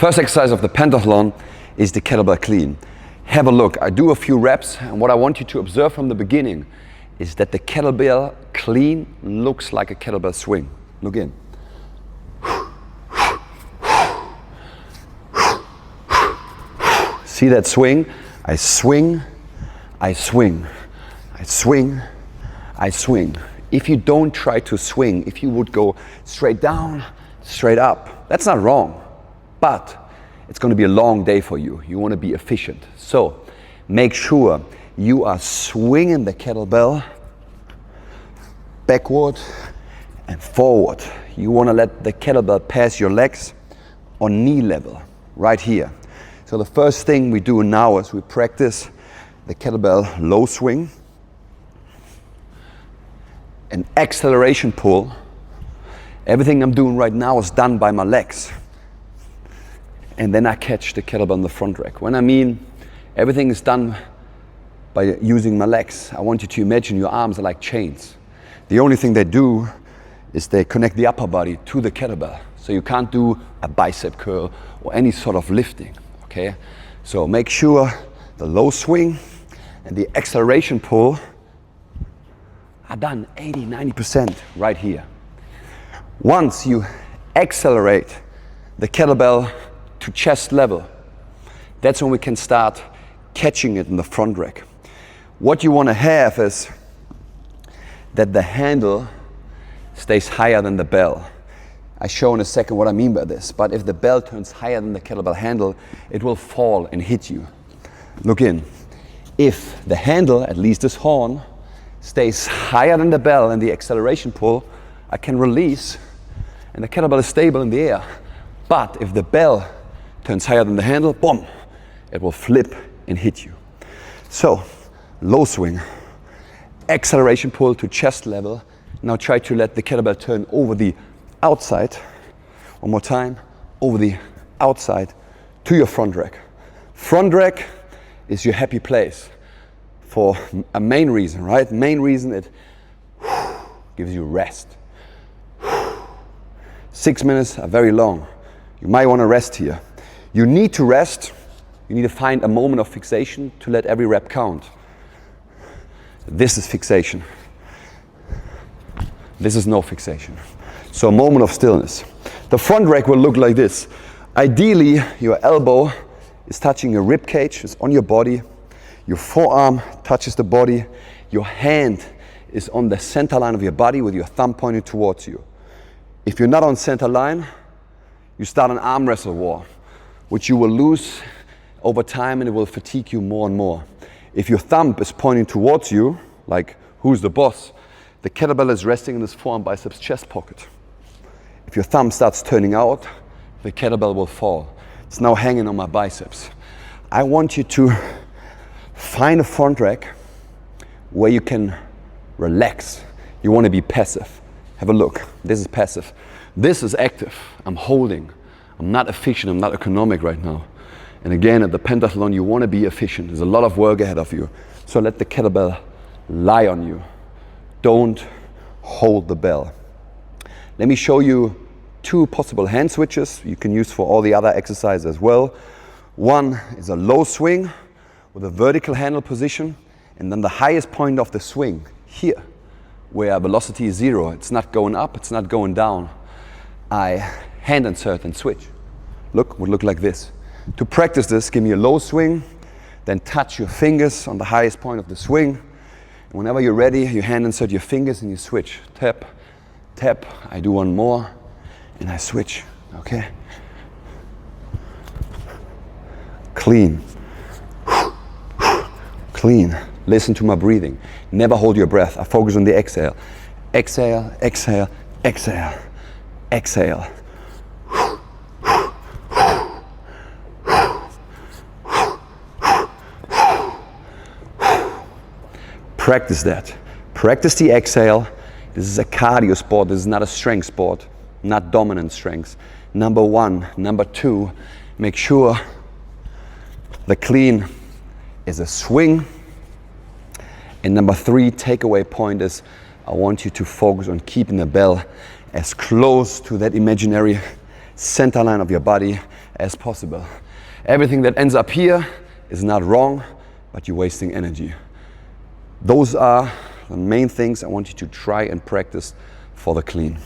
First exercise of the pentathlon is the kettlebell clean. Have a look. I do a few reps, and what I want you to observe from the beginning is that the kettlebell clean looks like a kettlebell swing. Look in. See that swing? I swing, I swing, I swing, I swing. If you don't try to swing, if you would go straight down, straight up, that's not wrong, but it's going to be a long day for you. You want to be efficient. So make sure you are swinging the kettlebell backward and forward. You want to let the kettlebell pass your legs on knee level, right here. So the first thing we do now is we practice the kettlebell low swing, an acceleration pull. Everything I'm doing right now is done by my legs. And then I catch the kettlebell in the front rack. When I mean everything is done by using my legs, I want you to imagine your arms are like chains. The only thing they do is they connect the upper body to the kettlebell. So you can't do a bicep curl or any sort of lifting, okay? So make sure the low swing and the acceleration pull are done 80-90% right here. Once you accelerate the kettlebell to chest level, that's when we can start catching it in the front rack. What you want to have is that the handle stays higher than the bell. I'll show in a second what I mean by this, but if the bell turns higher than the kettlebell handle, it will fall and hit you. Look in. If the handle, at least this horn, stays higher than the bell and the acceleration pull, I can release and the kettlebell is stable in the air. But if the bell turns higher than the handle, boom, it will flip and hit you. So, low swing, acceleration pull to chest level. Now try to let the kettlebell turn over the outside. One more time, over the outside to your front rack. Front rack is your happy place for a main reason, right? Main reason it gives you rest. 6 minutes are very long. You might want to rest here. You need to rest. You need to find a moment of fixation to let every rep count. This is fixation. This is no fixation. So a moment of stillness. The front rack will look like this. Ideally, your elbow is touching your rib cage, it's on your body. Your forearm touches the body. Your hand is on the center line of your body with your thumb pointing towards you. If you're not on center line, you start an arm wrestle war, which you will lose over time and it will fatigue you more and more. If your thumb is pointing towards you, like who's the boss, the kettlebell is resting in this forearm biceps chest pocket. If your thumb starts turning out, the kettlebell will fall. It's now hanging on my biceps. I want you to find a front rack where you can relax. You want to be passive. Have a look. This is passive. This is active. I'm holding. I'm not efficient. I'm not economic right now. And again, at the pentathlon, you want to be efficient. There's a lot of work ahead of you. So let the kettlebell lie on you. Don't hold the bell. Let me show you two possible hand switches you can use for all the other exercises as well. One is a low swing with a vertical handle position, and then the highest point of the swing here, where velocity is zero. It's not going up, it's not going down. I hand insert and switch. Look, would look like this. To practice this, give me a low swing, then touch your fingers on the highest point of the swing. And whenever you're ready, you hand insert your fingers and you switch. Tap, tap, I do one more, and I switch, okay? Clean. Clean. Listen to my breathing. Never hold your breath. I focus on the exhale. Exhale, exhale, exhale, exhale. Practice that. Practice the exhale. This is a cardio sport. This is not a strength sport, not dominant strength. Number one. Number two, make sure the clean is a swing. And number three, takeaway point is I want you to focus on keeping the bell as close to that imaginary center line of your body as possible. Everything that ends up here is not wrong, but you're wasting energy. Those are the main things I want you to try and practice for the clean.